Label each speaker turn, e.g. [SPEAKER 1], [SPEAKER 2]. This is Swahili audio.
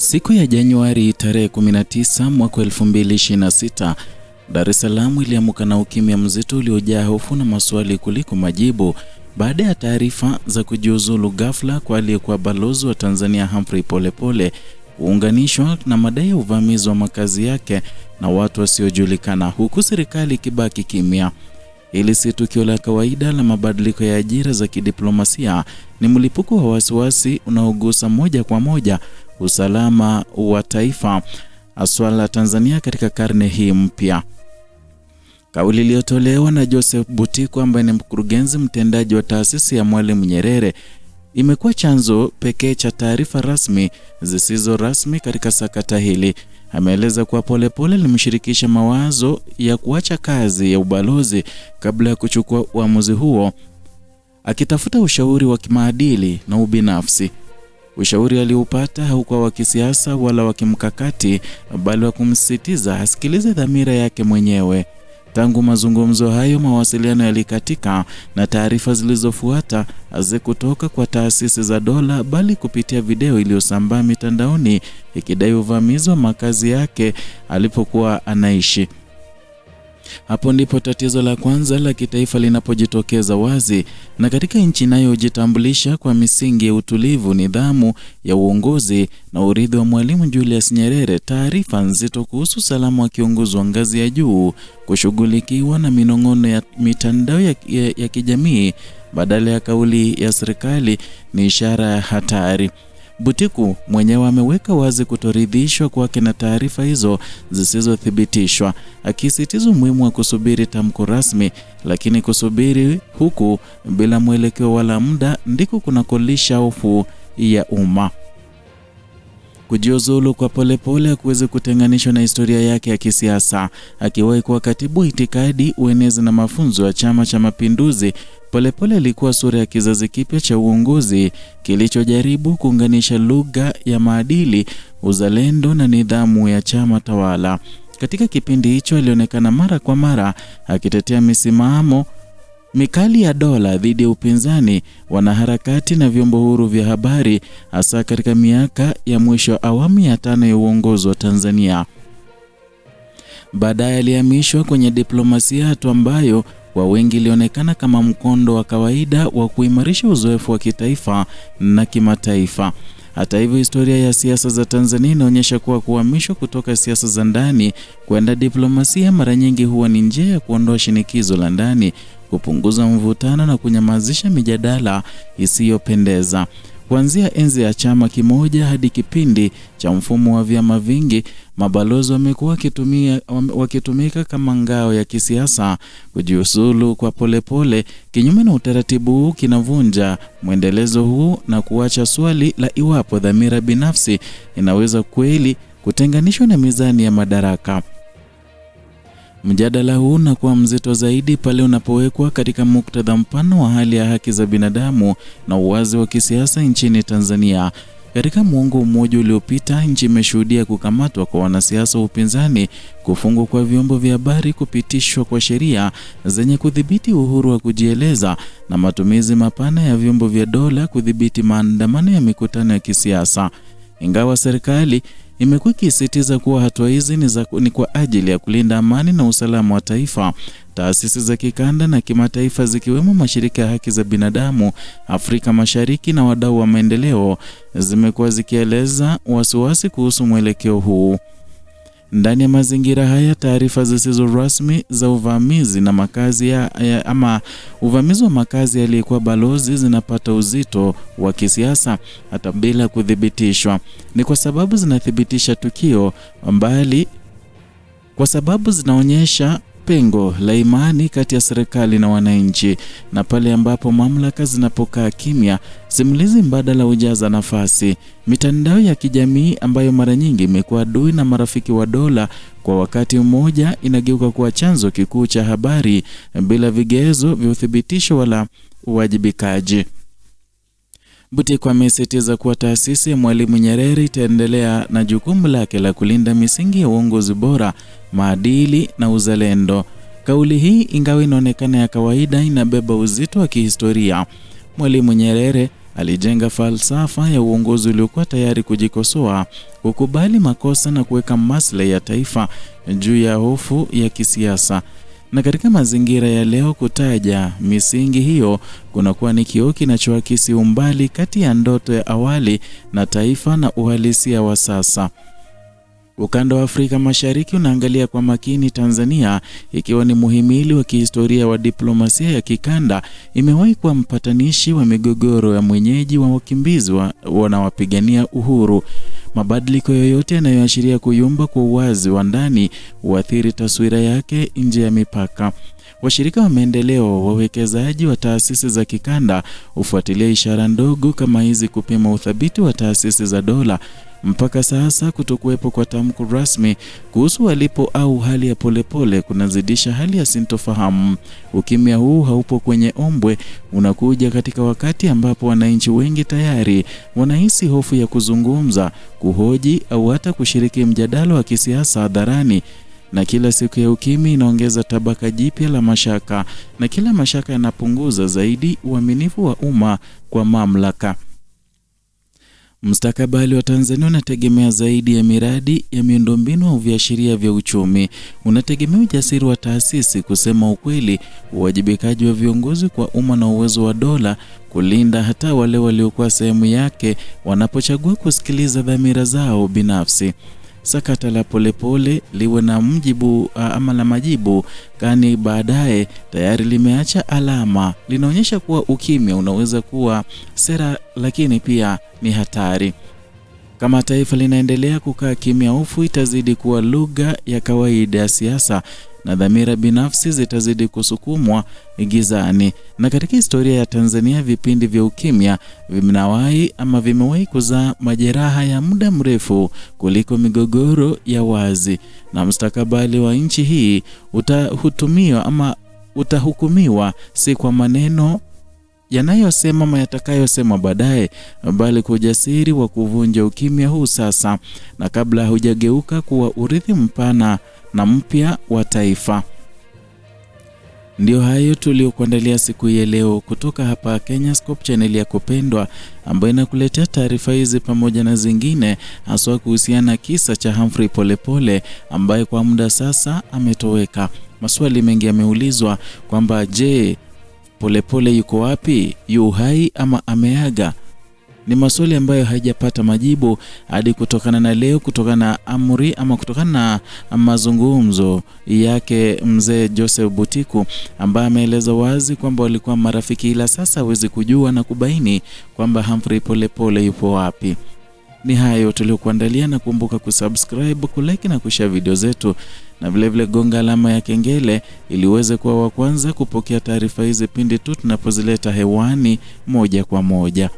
[SPEAKER 1] Siku ya Januari tarehe 19 mwaka 2026, Dar es Salaam iliamka na ukimya mzito uliojaa hofu na maswali kuliko majibu baada ya taarifa za kujiuzulu ghafla kwa aliyekuwa balozi wa Tanzania Humphrey Polepole kuunganishwa na madai ya uvamizi wa makazi yake na watu wasiojulikana, huku serikali ikibaki kimya. Hili si tukio la kawaida la mabadiliko ya ajira za kidiplomasia, ni mlipuko wa wasiwasi unaogusa moja kwa moja usalama wa taifa haswa la Tanzania katika karne hii mpya. Kauli iliyotolewa na Joseph Butiko ambaye ni mkurugenzi mtendaji wa taasisi ya Mwalimu Nyerere imekuwa chanzo pekee cha taarifa rasmi zisizo rasmi katika sakata hili. Ameeleza kuwa Polepole alimshirikisha mawazo ya kuacha kazi ya ubalozi kabla ya kuchukua uamuzi huo, akitafuta ushauri wa kimaadili na ubinafsi. Ushauri aliopata haukuwa wa kisiasa wala wa kimkakati, bali wa kumsisitiza asikilize dhamira yake mwenyewe. Tangu mazungumzo hayo, mawasiliano yalikatika na taarifa zilizofuata hazikutoka kwa taasisi za dola, bali kupitia video iliyosambaa mitandaoni ikidai uvamizi wa makazi yake alipokuwa anaishi. Hapo ndipo tatizo la kwanza la kitaifa linapojitokeza wazi. Na katika nchi inayojitambulisha kwa misingi ya utulivu, nidhamu ya uongozi na urithi wa Mwalimu Julius Nyerere, taarifa nzito kuhusu usalama wa kiongozi wa ngazi ya juu kushughulikiwa na minong'ono ya mitandao ya kijamii badala ya kauli ya serikali ni ishara ya hatari. Butiku mwenyewe ameweka wazi kutoridhishwa kwake na taarifa hizo zisizothibitishwa, akisisitiza umuhimu wa kusubiri tamko rasmi, lakini kusubiri huku bila mwelekeo wala muda ndiko kunakolisha hofu ya umma. Kujiuzulu kwa Polepole hakuwezi kutenganishwa na historia yake ya kisiasa. Akiwahi kuwa katibu itikadi, uenezi na mafunzo ya Chama cha Mapinduzi, Polepole alikuwa sura ya kizazi kipya cha uongozi kilichojaribu kuunganisha lugha ya maadili, uzalendo na nidhamu ya chama tawala. Katika kipindi hicho alionekana mara kwa mara akitetea misimamo mikali ya dola dhidi ya upinzani, wanaharakati na vyombo huru vya habari, hasa katika miaka ya mwisho awamu ya 5 ya uongozi wa Tanzania. Baadaye alihamishwa kwenye diplomasia, hatua ambayo kwa wengi ilionekana kama mkondo wa kawaida wa kuimarisha uzoefu wa kitaifa na kimataifa. Hata hivyo, historia ya siasa za Tanzania inaonyesha kuwa kuhamishwa kutoka siasa za ndani kwenda diplomasia mara nyingi huwa ni njia ya kuondoa shinikizo la ndani, kupunguza mvutano na kunyamazisha mijadala isiyopendeza. Kuanzia enzi ya chama kimoja hadi kipindi cha mfumo wa vyama vingi, mabalozi wamekuwa wakitumika kama ngao ya kisiasa. Kujiuzulu kwa Polepole kinyume na utaratibu huu kinavunja mwendelezo huu na kuacha swali la iwapo dhamira binafsi inaweza kweli kutenganishwa na mizani ya madaraka. Mjadala huu unakuwa mzito zaidi pale unapowekwa katika muktadha mpana wa hali ya haki za binadamu na uwazi wa kisiasa nchini Tanzania. Katika muongo mmoja uliopita, nchi imeshuhudia kukamatwa kwa wanasiasa wa upinzani, kufungwa kwa vyombo vya habari, kupitishwa kwa sheria zenye kudhibiti uhuru wa kujieleza na matumizi mapana ya vyombo vya dola kudhibiti maandamano ya mikutano ya kisiasa. Ingawa serikali imekuwa ikisisitiza kuwa hatua hizi ni kwa ajili ya kulinda amani na usalama wa taifa, taasisi za kikanda na kimataifa zikiwemo mashirika ya haki za binadamu Afrika Mashariki na wadau wa maendeleo zimekuwa zikieleza wasiwasi kuhusu mwelekeo huu. Ndani ya mazingira haya, taarifa zisizo rasmi za uvamizi na makazi uvamizi wa makazi yaliyekuwa balozi zinapata uzito wa kisiasa hata bila kuthibitishwa. Ni kwa sababu zinathibitisha tukio mbali, kwa sababu zinaonyesha pengo la imani kati ya serikali na wananchi, na pale ambapo mamlaka zinapokaa kimya, simulizi mbadala hujaza nafasi. Mitandao ya kijamii ambayo mara nyingi imekuwa adui na marafiki wa dola, kwa wakati mmoja inageuka kuwa chanzo kikuu cha habari bila vigezo vya uthibitisho wala uwajibikaji. Butiko amesisitiza kuwa taasisi ya Mwalimu Nyerere itaendelea na jukumu lake la kulinda misingi ya uongozi bora, maadili na uzalendo. Kauli hii, ingawa inaonekana ya kawaida, inabeba uzito wa kihistoria. Mwalimu Nyerere alijenga falsafa ya uongozi uliokuwa tayari kujikosoa, kukubali makosa na kuweka maslahi ya taifa juu ya hofu ya kisiasa. Na katika mazingira ya leo, kutaja misingi hiyo kunakuwa ni kioo kinachoakisi umbali kati ya ndoto ya awali na taifa na uhalisia wa sasa. Ukanda wa Afrika Mashariki unaangalia kwa makini Tanzania, ikiwa ni muhimili wa kihistoria wa diplomasia ya kikanda. Imewahi kuwa mpatanishi wa migogoro ya mwenyeji wa wakimbizi wanaopigania uhuru. Mabadiliko yoyote yanayoashiria kuyumba kwa uwazi wa ndani huathiri taswira yake nje ya mipaka. Washirika wa maendeleo, wawekezaji wa taasisi za kikanda hufuatilia ishara ndogo kama hizi kupima uthabiti wa taasisi za dola. Mpaka sasa, kutokuwepo kwa tamko rasmi kuhusu walipo au hali ya polepole kunazidisha hali ya sintofahamu. Ukimya huu haupo kwenye ombwe, unakuja katika wakati ambapo wananchi wengi tayari wanahisi hofu ya kuzungumza, kuhoji au hata kushiriki mjadala wa kisiasa hadharani. Na kila siku ya ukimya inaongeza tabaka jipya la mashaka, na kila mashaka yanapunguza zaidi uaminifu wa umma kwa mamlaka. Mustakabali wa Tanzania unategemea zaidi ya miradi ya miundombinu au viashiria vya uchumi. Unategemea ujasiri wa taasisi kusema ukweli, uwajibikaji wa viongozi kwa umma na uwezo wa dola kulinda hata wale waliokuwa sehemu yake wanapochagua kusikiliza dhamira zao binafsi. Sakata la polepole liwe na mjibu ama la majibu kani baadaye tayari limeacha alama. Linaonyesha kuwa ukimya unaweza kuwa sera, lakini pia ni hatari. Kama taifa linaendelea kukaa kimya, hofu itazidi kuwa lugha ya kawaida ya siasa na dhamira binafsi zitazidi kusukumwa gizani. Na katika historia ya Tanzania, vipindi vya ukimya vimewahi kuzaa majeraha ya muda mrefu kuliko migogoro ya wazi. Na mustakabali wa nchi hii utahukumiwa si kwa maneno yanayosema ama yatakayosema baadaye, bali kwa ujasiri wa kuvunja ukimya huu sasa, na kabla hujageuka kuwa urithi mpana na mpya wa taifa. Ndio hayo tuliokuandalia siku ya leo kutoka hapa Kenyascope, channel ya kupendwa ambayo inakuletea taarifa hizi pamoja na zingine, haswa kuhusiana na kisa cha Humphrey Polepole ambaye kwa muda sasa ametoweka. Maswali mengi yameulizwa kwamba je, Polepole yuko wapi? Yu hai ama ameaga? Ni maswali ambayo haijapata majibu hadi kutokana na amri ama kutokana na mazungumzo yake mzee Joseph Butiku, ambaye ameeleza wazi kwamba walikuwa marafiki, ila sasa hawezi kujua na kubaini kwamba Humphrey Polepole yupo wapi. Ni hayo tuliokuandalia, na kumbuka kusubscribe, kulike na kushare video zetu, na vile gonga alama ya kengele ili uweze kuwa wa kwanza kupokea taarifa hizi pindi tu tunapozileta hewani moja kwa moja.